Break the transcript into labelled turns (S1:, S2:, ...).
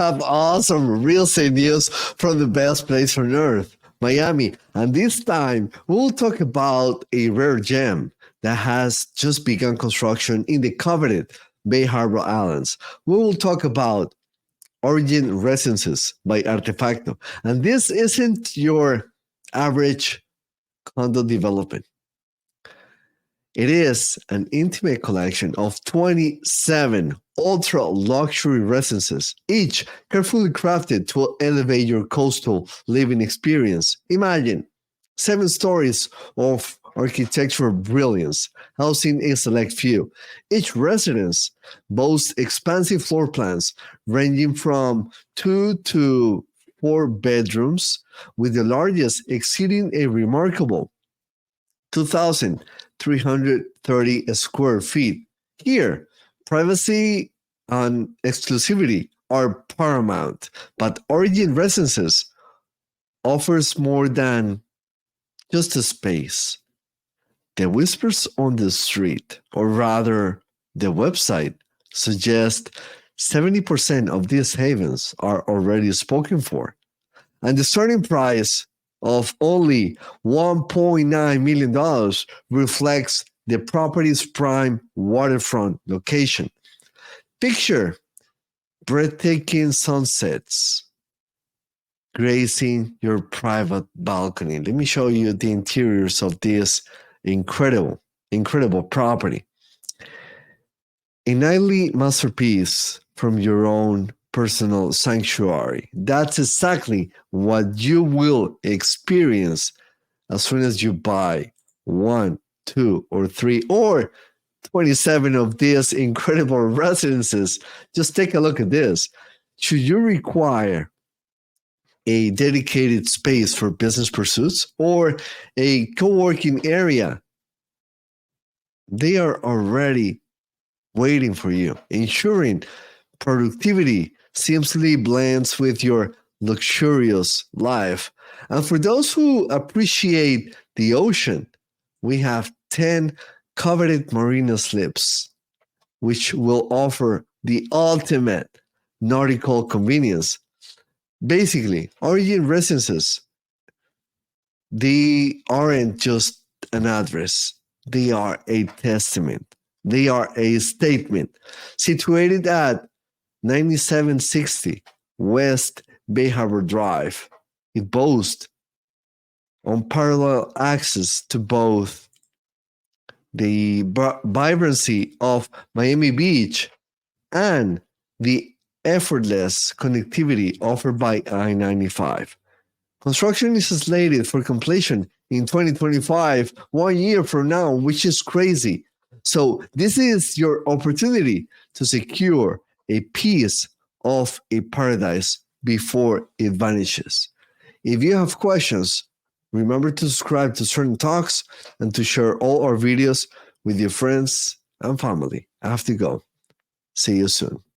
S1: have awesome real estate news from the best place on earth, Miami. And this time, we'll talk about a rare gem that has just begun construction in the coveted Bay Harbor Islands. We will talk about Origin Residences by Artefacto. And this isn't your average condo development. It is an intimate collection of 27 ultra-luxury residences, each carefully crafted to elevate your coastal living experience. Imagine 7 stories of architectural brilliance, housing a select few. Each residence boasts expansive floor plans ranging from 2 to 4 bedrooms, with the largest exceeding a remarkable 2,330 square feet. Here, privacy and exclusivity are paramount, but Origin Residences offers more than just a space. The whispers on the street, or rather the website, suggest 70% of these havens are already spoken for. And the starting price of only $1.9 million reflects the property's prime waterfront location. Picture breathtaking sunsets gracing your private balcony. Let me show you the interiors of this incredible property. A nightly masterpiece from your own personal sanctuary. That's exactly what you will experience as soon as you buy 1, 2, or 3, or 27 of these incredible residences. Just take a look at this. Should you require a dedicated space for business pursuits or a co-working area, they are already waiting for you, ensuring productivity seamlessly blends with your luxurious life. And for those who appreciate the ocean, we have 10 coveted marina slips, which will offer the ultimate nautical convenience. Basically, Origin Residences, they aren't just an address. They are a testament. They are a statement. Situated at 9760 West Bay Harbor Drive, it boasts unparalleled access to both the vibrancy of Miami Beach and the effortless connectivity offered by I-95. Construction is slated for completion in 2025, 1 year from now, which is crazy. So this is your opportunity to secure a piece of a paradise before it vanishes. If you have questions, remember to subscribe to Certain Talks and to share all our videos with your friends and family. I have to go. See you soon.